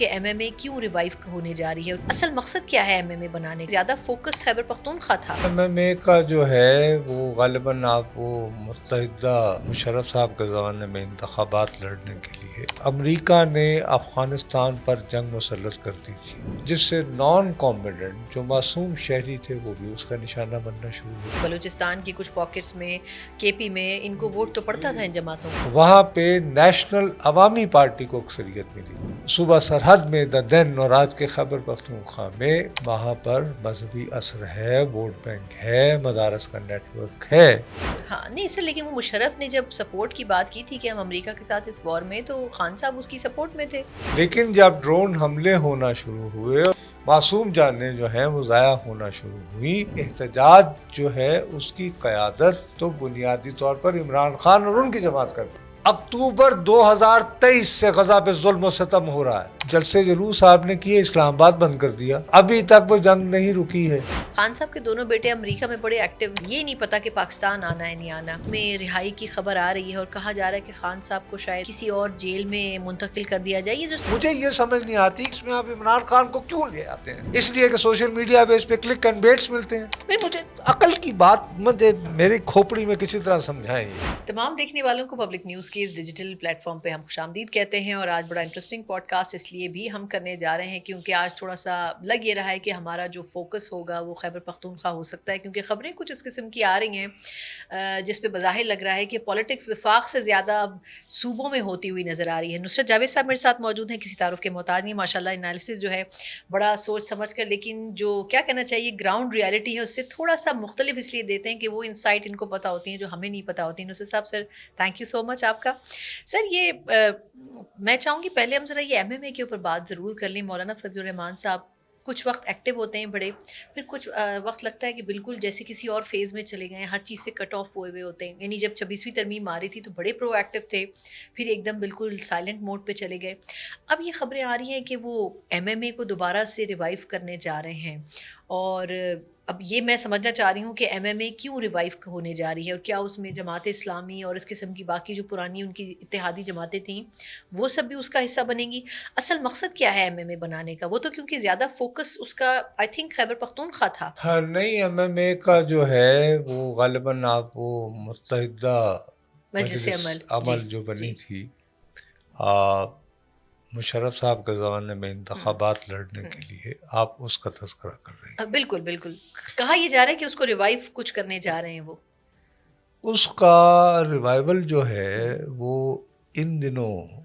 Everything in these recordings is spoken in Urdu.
کہ ایم ایم اے کیوں ریوائیو ہونے جا رہی ہے، اصل مقصد کیا ہے ایم ایم اے بنانے کا؟ زیادہ فوکس خیبر پختونخوا تھا۔ ایم ایم اے کا جو ہے وہ غالباً آپ وہ متحدہ مشرف صاحب کے زمانے میں انتخابات لڑنے کے لیے امریکہ نے افغانستان پر جنگ مسلط کر دی تھی، جس سے نان کامبیٹنٹ جو معصوم شہری تھے وہ بھی اس کا نشانہ بننا شروع ہو۔ بلوچستان کی کچھ پاکٹس میں، کے پی میں ان کو ووٹ تو پڑتا تھا ان جماعتوں کو۔ وہاں پہ نیشنل عوامی پارٹی کو اکثریت ملی، صوبہ سرحد میں ددن اور آج کے خیبر پختونخوا میں وہاں پر مذہبی اثر ہے، ووٹ بینک ہے، مدارس کا نیٹ ورک ہے۔ ہاں نہیں سر، لیکن وہ مشرف نے جب سپورٹ کی بات کی تھی کہ ہم امریکہ کے ساتھ اس وار میں، تو خان صاحب اس کی سپورٹ میں تھے۔ لیکن جب ڈرون حملے ہونا شروع ہوئے، معصوم جانیں جو ہیں وہ ضائع ہونا شروع ہوئی، احتجاج جو ہے اس کی قیادت تو بنیادی طور پر عمران خان اور ان کی جماعت کرتی۔ اکتوبر 2023 سے غزہ پہ ظلم و ستم ہو رہا ہے، جلسے جلوس آپ نے کیے، اسلام آباد بند کر دیا، ابھی تک وہ جنگ نہیں رکی ہے۔ خان صاحب کے دونوں بیٹے امریکہ میں بڑے ایکٹیو، یہ نہیں پتا کہ پاکستان آنا ہے نہیں آنا۔ میں رہائی کی خبر آ رہی ہے اور کہا جا رہا ہے کہ خان صاحب کو شاید کسی اور جیل میں منتقل کر دیا جائے۔ یہ جو مجھے یہ سمجھ نہیں آتی اس میں آپ عمران خان کو کیوں لے آتے ہیں؟ اس لیے کہ سوشل میڈیا پہ اس پہ کلک اینڈ بیٹس ملتے ہیں؟ نہیں، مجھے عقل کی بات مجھے میری کھوپڑی میں کسی طرح سمجھائیں۔ یہ تمام دیکھنے والوں کو پبلک نیوز کے اس ڈیجیٹل پلیٹ فارم پہ ہم خوش آمدید کہتے ہیں، اور آج بڑا انٹرسٹنگ پوڈ کاسٹ اس لیے بھی ہم کرنے جا رہے ہیں کیونکہ آج تھوڑا سا لگ یہ رہا ہے کہ ہمارا جو فوکس ہوگا وہ خیبر پختونخوا ہو سکتا ہے، کیونکہ خبریں کچھ اس قسم کی آ رہی ہیں جس پہ بظاہر لگ رہا ہے کہ پولیٹکس وفاق سے زیادہ اب صوبوں میں ہوتی ہوئی نظر آ رہی ہے۔ نصرت جاوید صاحب میرے ساتھ موجود ہیں، کسی تعارف کے محتاج نہیں، ماشاء اللہ انالیسس جو ہے بڑا سوچ سمجھ کر، لیکن جو کیا کہنا چاہیے گراؤنڈ ریالٹی ہے اس سے تھوڑا سا مختلف اس لیے دیتے ہیں کہ وہ انسائٹ ان کو پتہ ہوتی ہیں جو ہمیں نہیں پتہ ہوتی۔ نصرت صاحب سر تھینک یو سو مچ آپ کا۔ سر یہ میں چاہوں گی پہلے ہم ذرا یہ ایم ایم اے کے اوپر بات ضرور کر لیں۔ مولانا فضل الرحمان صاحب کچھ وقت ایکٹیو ہوتے ہیں بڑے، پھر کچھ وقت لگتا ہے کہ بالکل جیسے کسی اور فیز میں چلے گئے، ہر چیز سے کٹ آف ہوئے ہوتے ہیں۔ یعنی جب 26ویں ترمیم آ رہی تھی تو بڑے پرو ایکٹیو تھے، پھر ایک دم بالکل سائلنٹ موڈ پہ چلے گئے۔ اب یہ خبریں آ رہی ہیں کہ وہ ایم ایم اے کو دوبارہ سے ریوائیو کرنے جا رہے ہیں، اور اب یہ میں سمجھنا چاہ رہی ہوں کہ ایم ایم اے کیوں ریوائیو ہونے جا رہی ہے، اور کیا اس میں جماعت اسلامی اور اس قسم کی باقی جو پرانی ان کی اتحادی جماعتیں تھیں وہ سب بھی اس کا حصہ بنیں گی؟ اصل مقصد کیا ہے ایم ایم اے بنانے کا؟ وہ تو کیونکہ زیادہ فوکس اس کا آئی تھنک خیبر پختونخوا تھا۔ ہاں نہیں، ایم ایم اے کا جو ہے وہ غالباً آپ وہ متحدہ مجلس مجلس جی عمل جو بنی جی تھی مشرف صاحب کے زمانے میں انتخابات لڑنے کے لیے، آپ اس کا تذکرہ کر رہی ہیں۔ بالکل بالکل، کہا یہ جا رہا ہے کہ اس کو ریوائیو کچھ کرنے جا رہے ہیں وہ۔ اس کا ریوائول جو ہے وہ ان دنوں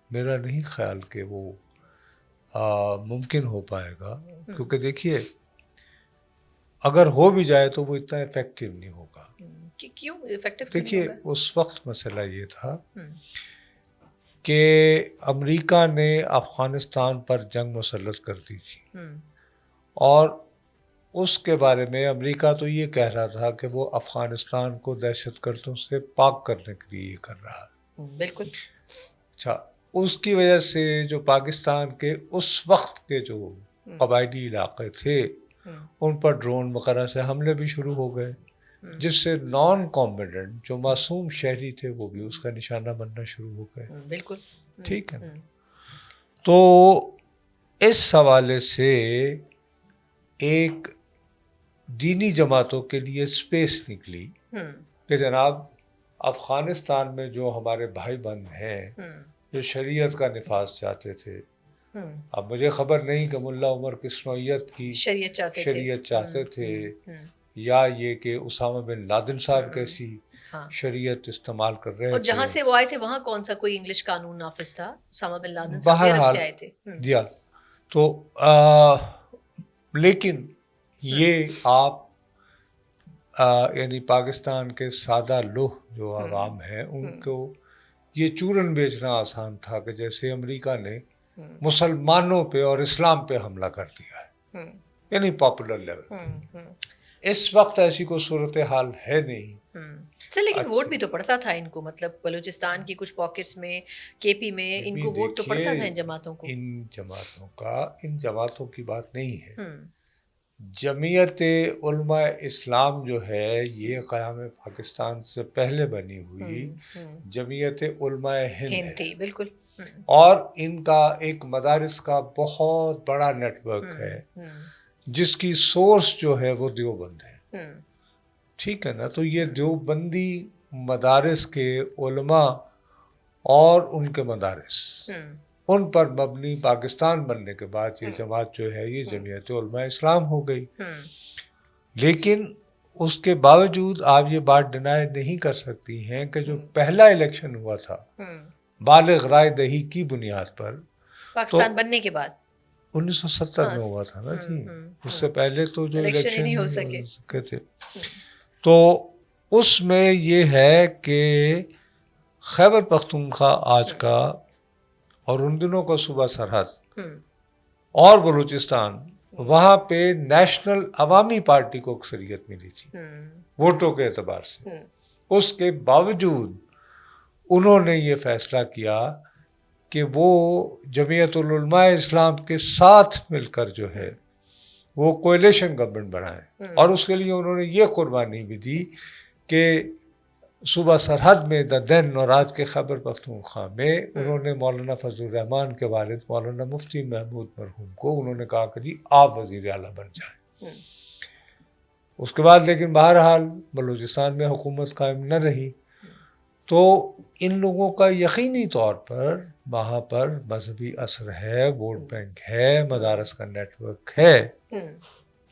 میرا نہیں خیال کہ وہ ممکن ہو پائے گا، کیونکہ دیکھیے اگر ہو بھی جائے تو وہ اتنا افیکٹو نہیں ہوگا۔ کیوں افیکٹو؟ دیکھیے اس وقت مسئلہ یہ تھا کہ امریکہ نے افغانستان پر جنگ مسلط کر دی تھی، اور اس کے بارے میں امریکہ تو یہ کہہ رہا تھا کہ وہ افغانستان کو دہشت گردوں سے پاک کرنے کے لیے یہ کر رہا ہے۔ بالکل۔ اچھا، اس کی وجہ سے جو پاکستان کے اس وقت کے جو قبائلی علاقے تھے ان پر ڈرون وغیرہ سے حملے بھی شروع ہو گئے، جس سے نان کامبیٹنٹ جو معصوم شہری تھے وہ بھی اس کا نشانہ بننا شروع ہو گئے۔ بالکل ٹھیک ہے، تو اس حوالے سے ایک دینی جماعتوں کے لیے سپیس نکلی کہ جناب افغانستان میں جو ہمارے بھائی بہن ہیں جو شریعت کا نفاذ چاہتے تھے، اب مجھے خبر نہیں کہ ملا عمر کس نوعیت کی شریعت چاہتے تھے، یا یہ کہ اسامہ بن لادن صاحب کیسی شریعت استعمال کر رہے تھے، اور جہاں سے وہ آئے تھے وہاں کون سا کوئی انگلش قانون نافذ تھا؟ اسامہ بن لادن صاحب عرب سے آئے تھے۔ دیا تو لیکن یہ آپ یعنی پاکستان کے سادہ لوہ جو عوام ہیں ان کو یہ چورن بیچنا آسان تھا کہ جیسے امریکہ نے مسلمانوں پہ اور اسلام پہ حملہ کر دیا ہے، یعنی پاپولر لیول۔ اس وقت ایسی کوئی صورتحال ہے نہیں سر، لیکن ووٹ بھی تو پڑتا تھا ان کو، مطلب بلوچستان کی کچھ پاکٹس میں، کے پی میں ان کو ووٹ تو پڑتا تھا ان جماعتوں کو۔ ان جماعتوں کی بات نہیں ہے، جمعیت علماء اسلام جو ہے یہ قیام پاکستان سے پہلے بنی ہوئی جمعیت علماء ہند تھی، بالکل۔ اور ان کا ایک مدارس کا بہت بڑا نیٹ ورک ہے جس کی سورس جو ہے وہ دیوبند ہے. ٹھیک ہے نا. تو یہ دیوبندی مدارس کے علماء اور ان کے مدارس ان پر مبنی پاکستان بننے کے بعد یہ جماعت جو ہے یہ جمعیت علماء اسلام ہو گئی. لیکن اس کے باوجود آپ یہ بات ڈینائی نہیں کر سکتی ہیں کہ جو پہلا الیکشن ہوا تھا بالغ رائے دہی کی بنیاد پر پاکستان بننے کے بعد 1970 میں ہوا تھا نا جی. اس سے پہلے تو جو الیکشن نہیں ہو سکے تھے تو اس میں یہ ہے کہ خیبر پختونخوا آج کا اور ان دنوں کا صوبہ سرحد اور بلوچستان وہاں پہ نیشنل عوامی پارٹی کو اکثریت ملی تھی ووٹوں کے اعتبار سے. اس کے باوجود انہوں نے یہ فیصلہ کیا کہ وہ جمعیت العلماء اسلام کے ساتھ مل کر جو ہے وہ کوئلیشن گورنمنٹ بنائیں. اور اس کے لیے انہوں نے یہ قربانی بھی دی کہ صوبہ سرحد میں دین اور آج کے خیبر پختونخوا میں انہوں نے مولانا فضل الرحمان کے والد مولانا مفتی محمود مرحوم کو انہوں نے کہا کہ جی آپ وزیر اعلیٰ بن جائیں. اس کے بعد لیکن بہرحال بلوچستان میں حکومت قائم نہ رہی. تو ان لوگوں کا یقینی طور پر وہاں پر مذہبی اثر ہے, ووٹ بینک ہے, مدارس کا نیٹ ورک ہے,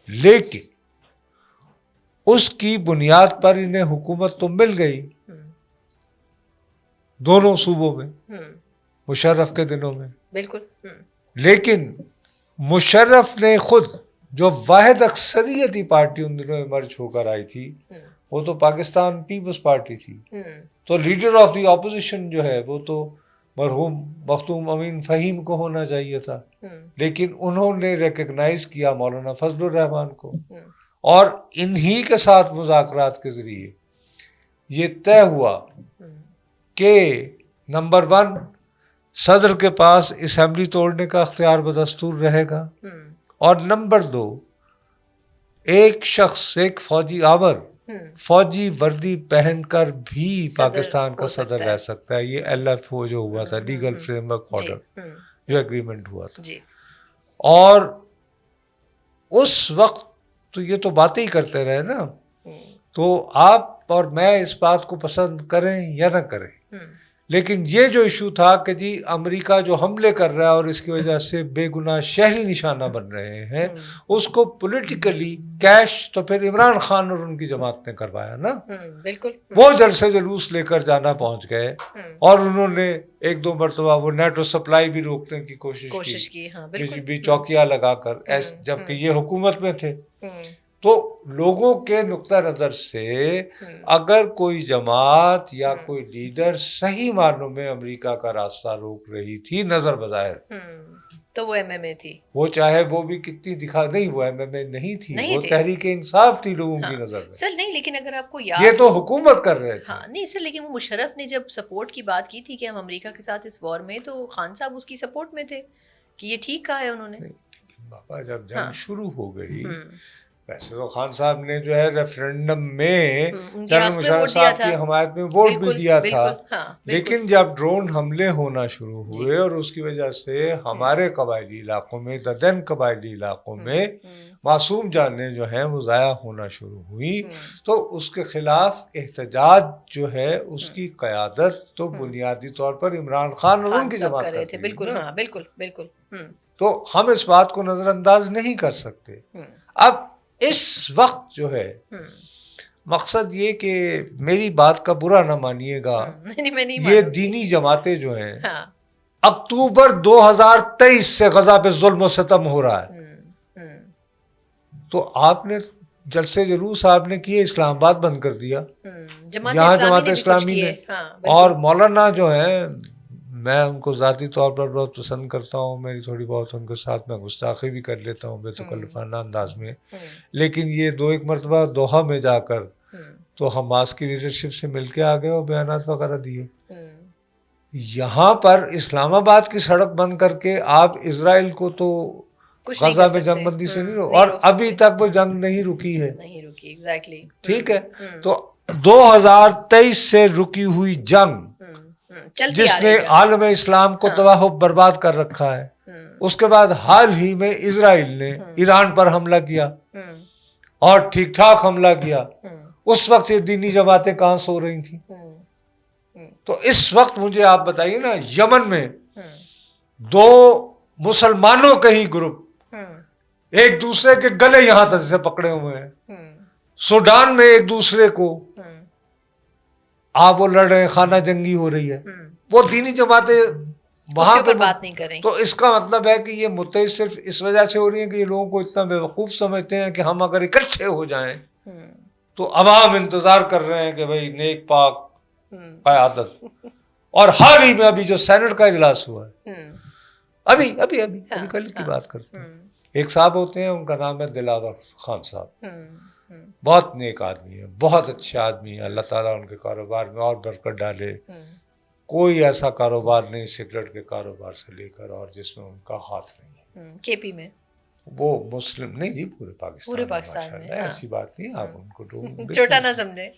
لیکن اس کی بنیاد پر انہیں حکومت تو مل گئی دونوں صوبوں میں مشرف کے دنوں میں. بالکل. لیکن مشرف نے خود جو واحد اکثریتی پارٹی ان دنوں میں مرج ہو کر آئی تھی وہ تو پاکستان پیپلز پارٹی تھی. تو لیڈر آف دی اپوزیشن جو ہے وہ تو مرحوم مختوم امین فہیم کو ہونا چاہیے تھا, لیکن انہوں نے ریکگنائز کیا مولانا فضل الرحمان کو, اور انہی کے ساتھ مذاکرات کے ذریعے یہ طے ہوا کہ نمبر 1 صدر کے پاس اسمبلی توڑنے کا اختیار بدستور رہے گا, اور نمبر 2 ایک شخص ایک فوجی آور فوجی وردی پہن کر بھی پاکستان کا صدر رہ سکتا ہے. یہ LFO جو ہوا تھا لیگل فریم ورک آرڈر جو ایگریمنٹ ہوا تھا. اور اس وقت تو یہ تو باتیں ہی کرتے رہے نا. تو آپ اور میں اس بات کو پسند کریں یا نہ کریں, لیکن یہ جو ایشو تھا کہ جی امریکہ جو حملے کر رہا ہے اور اس کی وجہ سے بے گناہ شہری نشانہ بن رہے ہیں, اس کو پولیٹیکلی کیش تو پھر عمران خان اور ان کی جماعت نے کروایا نا. بالکل. وہ جلسے جلوس لے کر جانا پہنچ گئے اور انہوں نے 1-2 مرتبہ وہ نیٹو سپلائی بھی روکنے کی کوشش کی بھی چوکیاں لگا کر, جبکہ یہ حکومت میں تھے. تو لوگوں کے نقطہ نظر سے اگر کوئی جماعت یا کوئی لیڈر صحیح معنوں میں امریکہ کا راستہ روک رہی تھی نظر بظاہر, تو وہ MMA تھی. وہ چاہے وہ بھی کتنی دکھا نہیں, وہ MMA نہیں تھی, وہ تحریک انصاف تھی لوگوں کی نظر میں. سر نہیں, لیکن اگر آپ کو یاد, یہ تو حکومت کر رہے تھے. ہاں نہیں سر, لیکن وہ مشرف نے جب سپورٹ کی بات کی تھی کہ ہم امریکہ کے ساتھ اس وار میں, تو خان صاحب اس کی سپورٹ میں تھے کہ یہ ٹھیک کہا ہے انہوں نے. بابا جب جنگ شروع ہو گئی, ویسے تو خان صاحب نے جو ہے ریفرینڈم میں جنرل مشرف صاحب کی حمایت میں ووٹ بھی دیا تھا, لیکن جب ڈرون حملے ہونا شروع ہوئے اور اس کی وجہ سے ہمارے قبائلی علاقوں میں ددن قبائلی علاقوں میں معصوم جانیں جو ہیں وہ ضائع ہونا شروع ہوئی, تو اس کے خلاف احتجاج جو ہے اس کی قیادت تو بنیادی طور پر عمران خان اور ان کی جماعت کرتے تھے. بالکل. ہاں بالکل بالکل. تو ہم اس بات کو نظر انداز نہیں کر سکتے. اب اس وقت جو ہے مقصد یہ کہ میری بات کا برا نہ مانیے گا, یہ دینی جماعتیں جو ہیں اکتوبر 2023 سے غزہ پہ ظلم و ستم ہو رہا ہے, تو آپ نے جلسے جلوس آپ نے کیے, اسلام آباد بند کر دیا, یہاں جماعت اسلامی نے, اور مولانا جو ہیں میں ان کو ذاتی طور پر بہت پسند کرتا ہوں, میری تھوڑی بہت ان کے ساتھ میں گستاخی بھی کر لیتا ہوں بے تکلفانہ انداز میں, لیکن یہ 2-1 مرتبہ دوحہ میں جا کر تو حماس کی لیڈرشپ سے مل کے آ گئے اور بیانات وغیرہ دیے. یہاں پر اسلام آباد کی سڑک بند کر کے آپ اسرائیل کو تو غزہ میں جنگ بندی سے نہیں اور ابھی تک وہ جنگ نہیں رکی ہے. ٹھیک ہے, تو 2023 سے رکی ہوئی جنگ جس نے عالم اسلام کو تباہ و برباد کر رکھا ہے. اس کے بعد حال ہی میں اسرائیل نے ایران پر حملہ کیا اور ٹھیک ٹھاک حملہ کیا. اس وقت یہ دینی جماعتیں کہاں سو رہی تھیں؟ تو اس وقت مجھے آپ بتائیے نا، یمن میں دو مسلمانوں کے ہی گروپ ایک دوسرے کے گلے یہاں تک سے پکڑے ہوئے ہیں. سوڈان میں ایک دوسرے کو آپ وہ لڑ رہے ہیں، خانہ جنگی ہو رہی ہے. وہ دینی جماعتیں وہاں پہ بات نہیں کریں. تو اس کا مطلب ہے کہ یہ متحد صرف اس وجہ سے ہو رہی ہیں کہ یہ لوگوں کو اتنا بیوقوف سمجھتے ہیں کہ ہم اگر اکٹھے ہو جائیں تو عوام انتظار کر رہے ہیں کہ بھائی نیک پاک قیادت. اور حال ہی میں ابھی جو سینٹ کا اجلاس ہوا ہے، ابھی کل کی بات کرتے ہیں، ایک صاحب ہوتے ہیں، ان کا نام ہے دلاور خان صاحب. بہت نیک آدمی ہے، بہت اچھے آدمی ہے. اللہ تعالیٰ ان کے کاروبار میں اور برکت ڈالے. کوئی ایسا کاروبار نہیں سگریٹ کے کاروبار سے لے کر اور جس میں ان کا ہاتھ نہیں ہے. کے پی میں وہ مسلم نہیں جی، پورے پاکستان میں ایسی بات نہیں، آپ ان کو چھوٹا نہ سمجھیں.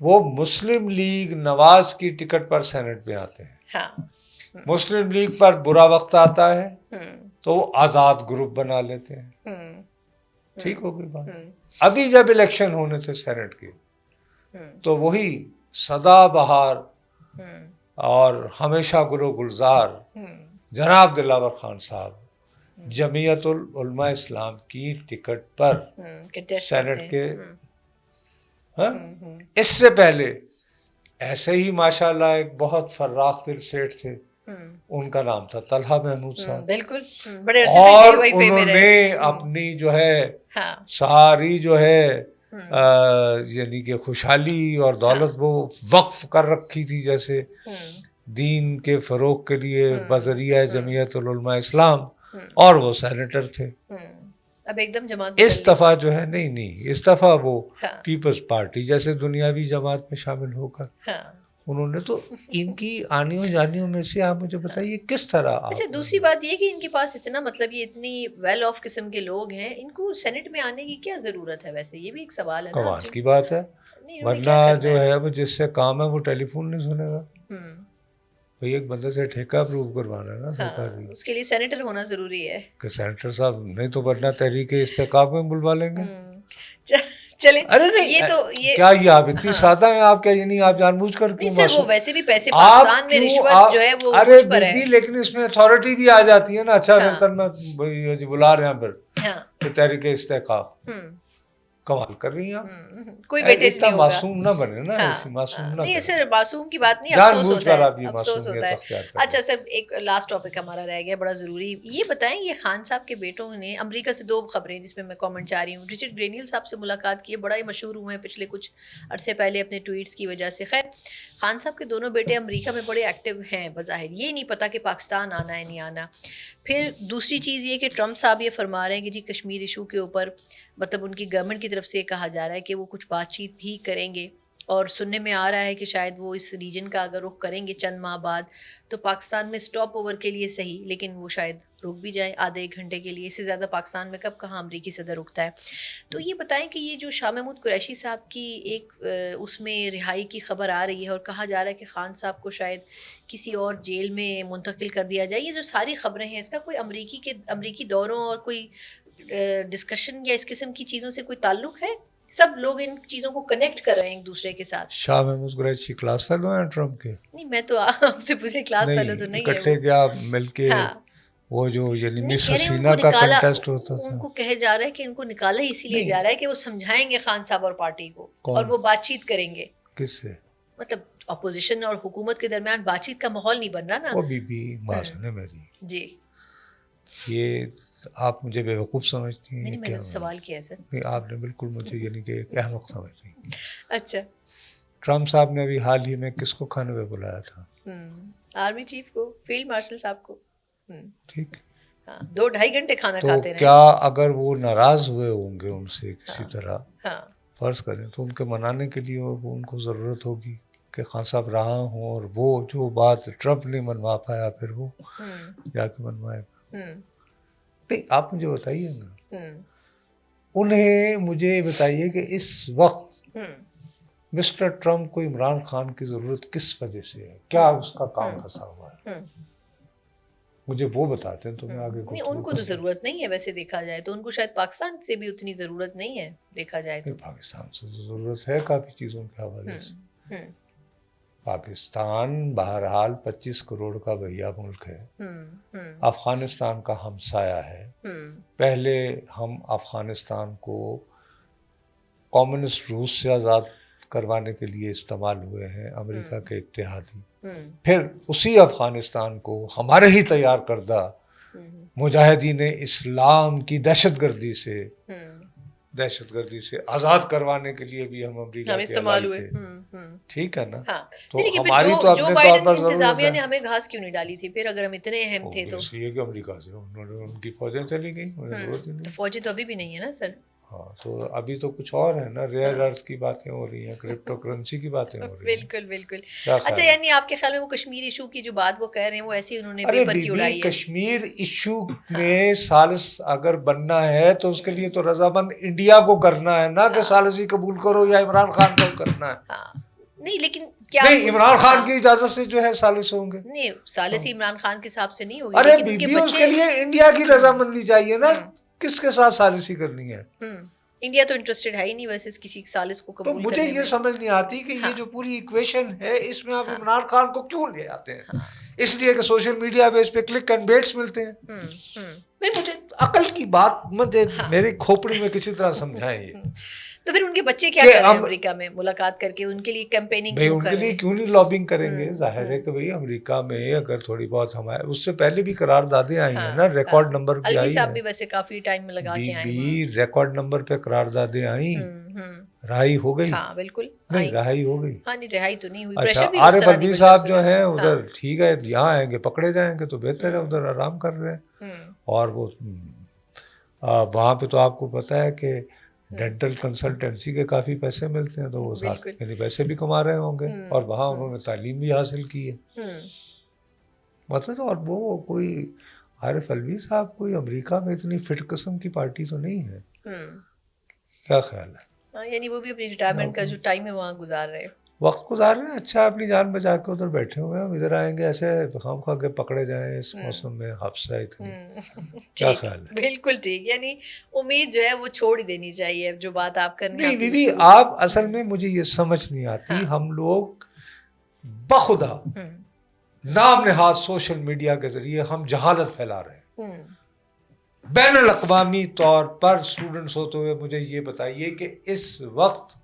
وہ مسلم لیگ نواز کی ٹکٹ پر سینٹ میں آتے ہیں. مسلم لیگ پر برا وقت آتا ہے تو وہ آزاد گروپ بنا لیتے ہیں. ٹھیک ہو گئی بات. ابھی جب الیکشن ہونے تھے سینٹ کے تو وہی سدا بہار اور ہمیشہ گلو گلزار جناب دلاور خان صاحب جمعیت العلماء اسلام کی ٹکٹ پر سینٹ کے اس سے پہلے ایسے ہی ماشاءاللہ ایک بہت فراخ دل سیٹھ تھے، ان کا نام تھا طلحہ محمود صاحب. بالکل. اور انہوں نے اپنی جو ہے ساری جو ہے یعنی کہ خوشحالی اور دولت وہ وقف کر رکھی تھی جیسے دین کے فروغ کے لیے بذریعہ جمعیت العلماء اسلام، اور وہ سینیٹر تھے. اب ایک دم جماعت اس دفعہ جو ہے نہیں اس دفعہ وہ پیپلز پارٹی جیسے دنیاوی جماعت میں شامل ہو کر انہوں نے تو ان کی آنیوں جانیوں میں سے آپ مجھے بتائیے کس طرح. اچھا، دوسری بات یہ کہ ان کے پاس اتنا مطلب یہ اتنی ویل آف قسم کے لوگ ہیں، ان کو سینٹ میں آنے کی کیا ضرورت ہے؟ ویسے یہ بھی ایک سوال ہے. کمال کی بات ہے، ورنہ جو ہے وہ جس سے کام ہے وہ ٹیلی فون نہیں سنے گا. بھئی ایک بندے سے ٹھیکہ اپروو کروانا ہے نا سرکاری، اس کے لیے سینیٹر ہونا ضروری ہے کہ سینیٹر صاحب نہیں تو ورنہ تحریک استحقاق میں بلوا لیں گے. چلیں. ارے نہیں، کیا یہ آپ اتنی سادہ ہیں؟ آپ کیا یعنی آپ جان بوجھ کر کیوں وہ ویسے بھی پیسے پاکستان میں رشوت جو ہے وہ مجھ پر ہے. لیکن اس میں اتھارٹی بھی آ جاتی ہے نا. اچھا رتن میں بلا رہے ہیں پھر کہ تحریک استحقاق کمال کر رہی ہیں. کوئی ویٹیج نہیں ہوگا. معصوم نہ بنے نا، ایسی معصوم نہ نہیں سر، معصوم کی بات نہیں، افسوس ہوتا ہے. اچھا سر، ایک لاسٹ ٹاپک ہمارا رہ گیا بڑا ضروری. یہ بتائیں، یہ خان صاحب کے بیٹوں نے امریکہ سے 2 خبریں جس میں میں کامنٹ چاہ رہی ہوں. رچرڈ گرینیل صاحب سے ملاقات کی ہے، بڑا ہی مشہور ہوئے ہیں پچھلے کچھ عرصے پہلے اپنے ٹویٹس کی وجہ سے. خیر، خان صاحب کے دونوں بیٹے امریکہ میں بڑے ایکٹیو ہیں بظاہر، یہ نہیں پتہ کہ پاکستان آنا ہے نہیں آنا. پھر دوسری چیز یہ کہ ٹرمپ صاحب یہ فرما رہے ہیں کہ جی کشمیر ایشو کے اوپر مطلب ان کی گورنمنٹ کی طرف سے کہا جا رہا ہے کہ وہ کچھ بات چیت بھی کریں گے، اور سننے میں آ رہا ہے کہ شاید وہ اس ریجن کا اگر رخ کریں گے چند ماہ بعد تو پاکستان میں اسٹاپ اوور کے لیے صحیح، لیکن وہ شاید رک بھی جائیں آدھے 1 گھنٹے کے لیے. اس سے زیادہ پاکستان میں کب کہاں امریکی صدر رکتا ہے. تو یہ بتائیں کہ یہ جو شاہ محمود قریشی صاحب کی ایک اس میں رہائی کی خبر آ رہی ہے اور کہا جا رہا ہے کہ خان صاحب کو شاید کسی اور جیل میں منتقل کر دیا جائے، یہ جو ساری خبریں ہیں اس کا کوئی امریکی دوروں اور کوئی ڈسکشن یا اس قسم کی چیزوں سے کوئی تعلق ہے؟ سب لوگ ان چیزوں کو کنیکٹ کر رہے ہیں ایک دوسرے کے ساتھ. شاہ محمود قریشی کلاس فیلو ہیں ٹرمپ کے؟ نہیں، میں تو آپ سے پوچھے کلاس فیلو تو نہیں ہے. اکٹھے کیا مل کے وہ جو یعنی مس حسینہ کا کنٹیسٹ ہوتا تھا، ان کو کہے جا رہا ہے کہ ان کو نکالا ہی اسی لیے جا رہا ہے کہ وہ سمجھائیں گے خان صاحب اور پارٹی کو، اور وہ بات چیت کریں گے. کس سے؟ مطلب اپوزیشن اور حکومت کے درمیان بات چیت کا ماحول نہیں بن رہا نا. وہ بی بات سنے میری جی، یہ آپ مجھے بیوقوف سمجھتی ہیں؟ نہیں میں نے سوال کیا ہے سر. نہیں، آپ نے بالکل مجھے یعنی کہ ایک احمق سمجھتی ہیں. اچھا، ٹرمپ صاحب نے ابھی حال ہی میں کس کو کھانے پہ بلایا تھا؟ آرمی چیف کو، فیلڈ مارشل صاحب کو. ٹھیک، 2-2.5 گھنٹے کھانا کھاتے رہے. کیا اگر وہ ناراض ہوئے ہوں گے ان سے کسی طرح فرض کریں تو ان کے منانے کے لیے وہ ان کو ضرورت ہوگی کہ خان صاحب رہا ہوں اور وہ جو بات ٹرمپ نہیں منوا پایا پھر وہ جا کے منوائے گا. نہیں، آپ مجھے بتائیے نا، انہیں مجھے بتائیے کہ اس وقت مسٹر ٹرمپ کو عمران خان کی ضرورت کس وجہ سے ہے؟ کیا اس کا کام پھنسا ہوا ہے؟ مجھے وہ بتاتے ہیں تو میں آگے نہیں، ان کو تو ضرورت نہیں ہے ویسے دیکھا جائے تو، ان کو شاید پاکستان سے بھی اتنی ضرورت نہیں ہے دیکھا جائے تو. پاکستان سے ضرورت ہے کافی چیزوں کے حوالے سے. پاکستان بہرحال 25 کروڑ کا بھیا ملک ہے، افغانستان کا ہمسایہ ہے. پہلے ہم افغانستان کو کمیونسٹ روس سے آزاد کروانے کے لیے استعمال ہوئے ہیں، امریکہ کے اتحادی. پھر اسی افغانستان کو ہمارے ہی تیار کردہ مجاہدین اسلام کی دہشت گردی سے آزاد کروانے کے لیے بھی ہم امریکہ کے الائی تھے. ٹھیک ہے نا؟ تو ہماری تو اپنے طور پر انتظامیہ نے ہمیں گھاس کیوں نہیں ڈالی تھی پھر، اگر ہم اتنے اہم تھے تو؟ اس لیے کہ امریکہ سے انہوں نے ان کی فوجیں چلی گئیں، تو فوجیں تو ابھی بھی نہیں ہے نا سر. ہاں تو ابھی تو کچھ اور ہے نا، ریئر ارتھ کی باتیں ہو رہی ہیں، کرپٹو کرنسی کی باتیں ہو رہی ہیں. بالکل بالکل. اچھا یعنی آپ کے خیال میں وہ کشمیر ایشو کی جو بات وہ کہہ رہے ہیں وہ ایسی انہوں نے پیپر کی اڑائی ہے؟ کشمیر ایشو میں ثالث اگر بننا ہے تو اس کے لیے تو رضامند انڈیا کو کرنا ہے نا، کہ ثالثی قبول کرو یا عمران خان کو کرنا ہے. نہیں لیکن کیا نہیں، عمران خان کی اجازت سے جو ہے ثالث ہوں گے. نہیں، ثالثی عمران خان کے حساب سے نہیں ہوگی. ارے بی اس کے لیے انڈیا کی رضامندی چاہیے نا، کس کے ساتھ ثالثی کرنی ہے. انڈیا تو انٹرسٹڈ ہے ہی نہیں ویسے کسی ثالث کو قبول کرنے میں. تو مجھے یہ سمجھ نہیں آتی کہ یہ جو پوری ایکویشن ہے اس میں آپ عمران خان کو کیوں لے آتے ہیں؟ اس لیے کہ سوشل میڈیا پہ اس پہ کلک اینڈ بیٹس ملتے ہیں. نہیں، مجھے عقل کی بات میری کھوپڑی میں کسی طرح سمجھائیں. یہ تو پھر ان کے بچے کیا کر رہے ہیں امریکہ میں ملاقات کر کے؟ ان کے لیے کیمپیننگ ان کے لیے کیوں نہیں لابنگ کریں گے؟ ظاہر ہے کہ بھئی امریکہ میں اگر تھوڑی بہت ہمارے اس سے پہلے بھی قراردادیں آئی ہیں نا، ریکارڈ نمبر پہ آئی ہیں. الوی صاحب بھی ویسے کافی ٹائم میں لگا کے آئے ہیں. ریکارڈ نمبر پہ قراردادیں آئیں، رہائی ہو گئی. ہاں بالکل، نہیں رہائی ہو گئی. ہاں نہیں رہائی تو نہیں ہوئی. اچھا، عارف الوی صاحب جو ہیں ادھر ٹھیک ہے، یہاں آئیں گے پکڑے جائیں گے تو بہتر ہے، ادھر آرام کر رہے ہیں. اور وہ وہاں پہ تو آپ کو پتہ ہے کہ ڈینٹل کنسلٹنسی کے کافی پیسے ملتے ہیں، تو وہ ساتھ یعنی پیسے بھی کما رہے ہوں گے، اور وہاں انہوں نے تعلیم بھی حاصل کی ہے مطلب. اور وہ کوئی عارف الوی صاحب کوئی امریکہ میں اتنی فٹ قسم کی پارٹی تو نہیں ہے. کیا خیال ہے؟ یعنی وہ بھی اپنی ریٹائرمنٹ کا جو ٹائم ہے وہاں گزار رہے ہیں، وقت گزار رہے ہیں. اچھا، اپنی جان بچا کے ادھر بیٹھے ہوئے ہیں. ہم ادھر آئیں گے ایسے خام خواہ کے پکڑے جائیں اس موسم میں، حفصہ اتنی. کیا خیال ہے؟ بالکل ٹھیک. یعنی امید جو ہے وہ چھوڑ ہی دینی چاہیے جو بات آپ کرنے. نہیں بی بی، آپ اصل میں مجھے یہ سمجھ نہیں آتی، ہم لوگ بخدا نام نہاد سوشل میڈیا کے ذریعے ہم جہالت پھیلا رہے ہیں. بین الاقوامی طور پر اسٹوڈنٹس ہوتے ہوئے مجھے یہ بتائیے کہ اس وقت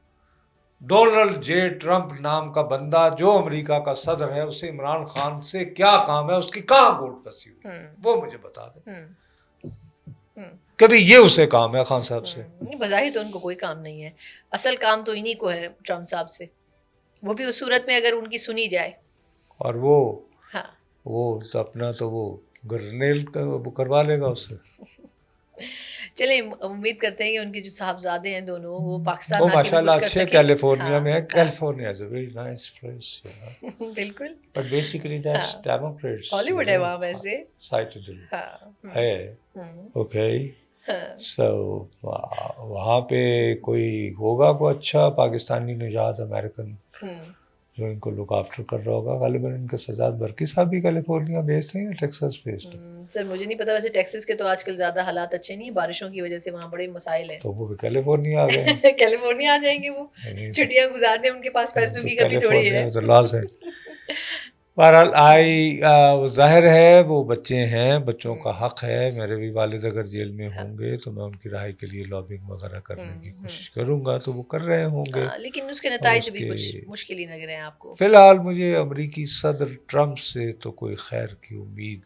ڈونلڈ جے ٹرمپ نام کا بندہ جو امریکہ کا صدر ہے، اسے عمران خان سے کیا کام ہے؟ اس کی کہاں گوٹ پھنسی ہوئی؟ وہ مجھے بتا دیں. کبھی یہ اسے کام ہے خان صاحب سے؟ بظاہر تو ان کو کوئی کام نہیں ہے. اصل کام تو انہی کو ہے ٹرمپ صاحب سے، وہ بھی اس صورت میں اگر ان کی سنی جائے. اور وہ اپنا تو وہ گرنیل کروا لے گا اس سے. چلیں امید کرتے ہیں کہ ان کے جو صاحبزادے ہیں دونوں وہ پاکستان وہ ماشاء اللہ اچھے کیلیفورنیا میں ہے. California is a very nice place. بالکل. But basically that's Democrats. Hollywood ہے وہاں ویسے. سائٹڈل ہے. اوکے. سو وہاں پہ کوئی ہوگا کوئی اچھا پاکستانی نژاد امریکن جو ان کو لک آفٹر کر رہا ہوگا. غالباً ان کے سجاد برقی صاحب بھی کیلیفورنیا بیسڈ ہیں یا ٹیکساس بیسڈ ہیں؟ سر مجھے نہیں پتا. ویسے ٹیکساس کے تو آج کل زیادہ حالات اچھے نہیں ہیں، بارشوں کی وجہ سے وہاں بڑے مسائل ہیں. تو وہ کیلیفورنیا آ گئے. کیلیفورنیا آ جائیں گے وہ چھٹیاں گزارنے، ان کے پاس پیسوں کی کمی تھوڑی ہے. تو لاس ہے. بہرحال ظاہر ہے وہ بچے ہیں، بچوں کا حق ہے. میرے بھی والد اگر جیل میں ہوں گے تو میں ان کی رہائی کے لیے لابنگ وغیرہ کرنے کی کوشش کروں گا، تو وہ کر رہے ہوں گے. لیکن اس کے نتائج بھی کچھ مشکل ہی لگ رہے ہیں آپ کو. فی الحال مجھے امریکی صدر ٹرمپ سے تو کوئی خیر کی امید.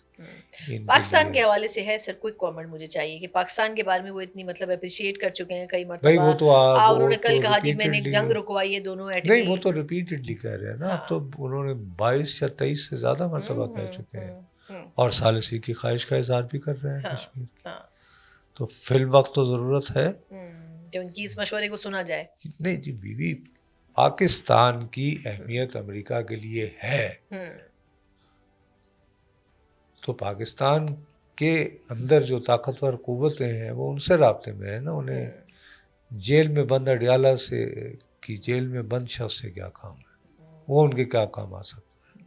پاکستان کے حوالے سے ہے سر کوئی کامنٹ مجھے چاہیے کہ پاکستان کے بارے میں وہ اتنی مطلب اپریشیٹ کر چکے ہیں کئی مرتبہ. انہوں نے کل کہا جی میں نے ایک جنگ رکوائی ہے دونوں ایٹمی. نہیں وہ تو ریپیٹڈلی کہہ رہے ہیں نا. اب تو انہوں نے 22 یا 23 سے زیادہ مرتبہ کہہ چکے ہیں، اور ثالثی کی خواہش کا اظہار بھی کر رہے ہیں کشمیر کی. تو فی الوقت تو ضرورت ہے کہ ان کی اس مشورے کو سنا جائے. نہیں جی بیوی، پاکستان کی اہمیت امریکہ کے لیے ہے، تو پاکستان کے اندر جو طاقتور قوتیں ہیں وہ ان سے رابطے میں ہیں نا. انہیں جیل میں بند اڈیالہ سے کہ جیل میں بند شخص سے کیا کام ہے, وہ ان کے کیا کام آ سکتا ہے.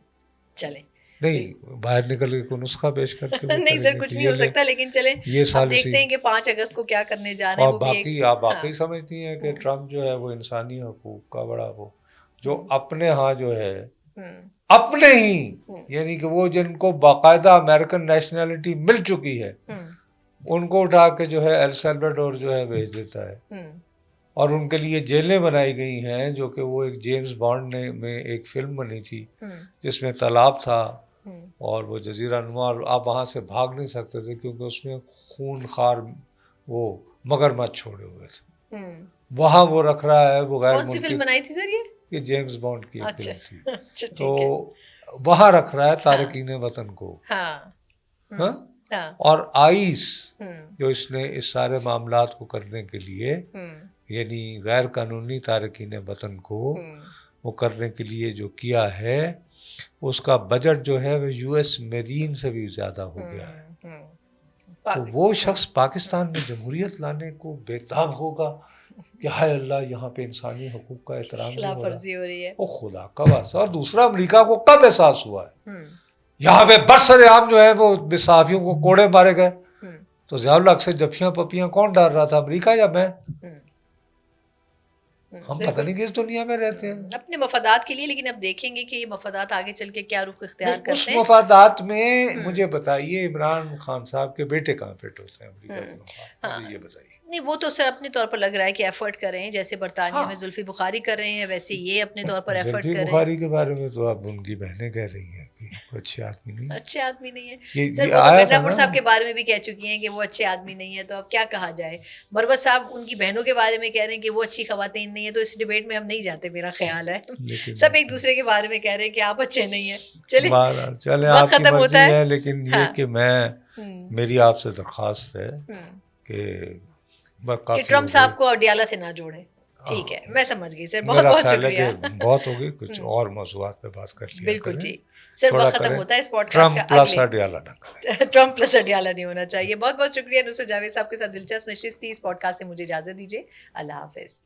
چلیں نہیں باہر نکل کے کوئی نسخہ پیش کر کے نہیں سر کچھ نہیں ہو سکتا, لیکن چلیں اب دیکھتے ہیں کہ 5 اگست کو کیا کرنے جا رہے ہیں. اور باقی آپ واقعی سمجھتی ہیں کہ ٹرمپ جو ہے وہ انسانی حقوق کا بڑا وہ جو اپنے ہاں جو ہے اپنے ہی, یعنی کہ وہ جن کو باقاعدہ امریکن نیشنلٹی مل چکی ہے ان کو اٹھا کے جو ہے ایل سیلواڈور جو ہے بھیج دیتا ہے, اور ان کے لیے جیلیں بنائی گئی ہیں جو کہ وہ ایک جیمز بانڈ میں ایک فلم بنی تھی جس میں تالاب تھا اور وہ جزیرہ نما, اور آپ وہاں سے بھاگ نہیں سکتے تھے کیونکہ اس میں خون خار وہ مگرمچھ چھوڑے ہوئے تھے. وہاں وہ رکھ رہا ہے وہ غیر کون سی فلم بنائی تھی سر یہ جیمز بانڈ کی ایک فلم تھی, تو وہاں رکھ رہا ہے تارکین وطن کو. اور آئیس جو اس نے اس سارے معاملات کو کرنے کے لیے یعنی غیر قانونی تارکین وطن کو وہ کرنے کے لیے جو کیا ہے اس کا بجٹ جو ہے وہ یو ایس میرین سے بھی زیادہ ہو گیا ہے. تو وہ شخص پاکستان میں جمہوریت لانے کو بےتاب ہوگا کہ ہائے اللہ یہاں پہ انسانی حقوق کا احترام نہیں ہو رہی ہے. او خدا کا واسطہ. اور دوسرا امریکہ کو کب احساس ہوا ہے یہاں پہ برسر عام جو ہے وہ صحافیوں کو کوڑے مارے گئے, تو ضیاء الحق سے جفیاں پپیاں کون ڈال رہا تھا, امریکہ یا میں؟ ہم پتہ نہیں کس دنیا میں رہتے ہیں اپنے مفادات کے لیے. لیکن اب دیکھیں گے کہ یہ مفادات آگے چل کے کیا رخ اختیار کرتے ہیں. اس مفادات میں مجھے بتائیے عمران خان صاحب کے بیٹے کہاں فٹ ہوتے ہیں امریکہ کے مفاد, مجھے یہ بتائیے. نہیں وہ تو سر اپنے طور پر لگ رہا ہے کہ ایفرٹ کر رہے ہیں, جیسے برطانیہ میں زلفی بخاری کر رہے ہیں ویسے یہ اپنے طور پر ایفرٹ کر رہے ہیں. زلفی بخاری کے بارے میں تو اب ان کی بہنیں کہہ رہی ہیں کہ وہ اچھے آدمی نہیں, اچھے آدمی نہیں ہے. سر وہ مرزا پور صاحب کے بارے میں بھی کہہ چکی ہیں کہ وہ اچھے آدمی نہیں ہے, تو اب کیا کہا جائے. مروت صاحب ان کی بہنوں کے بارے میں کہہ رہے ہیں کہ وہ اچھی خواتین نہیں ہے, تو اس ڈیبیٹ میں ہم نہیں جاتے میرا خیال ہے. سب ایک دوسرے کے بارے میں کہہ رہے ہیں کہ آپ اچھے نہیں ہیں. چلیں آپ کی مرضی ہے, لیکن یہ کہ میری آپ سے درخواست ہے کہ ٹرمپ صاحب کو ڈیالا سے نہ جوڑیں. ٹھیک ہے, میں سمجھ گئی سر, بہت بہت شکریہ. بہت ہو گئی, کچھ اور موضوعات پہ بات کر لیا. بالکل ٹھیک سر, وقت ختم ہوتا ہے اس پوڈ کاسٹ کا. ٹرمپ پلس اڈیالہ نہیں ہونا چاہیے. بہت بہت شکریہ نصرت جاوید صاحب کے ساتھ دلچسپ نشست تھی. اس پوڈ کاسٹ سے مجھے اجازت دیجیے. اللہ حافظ.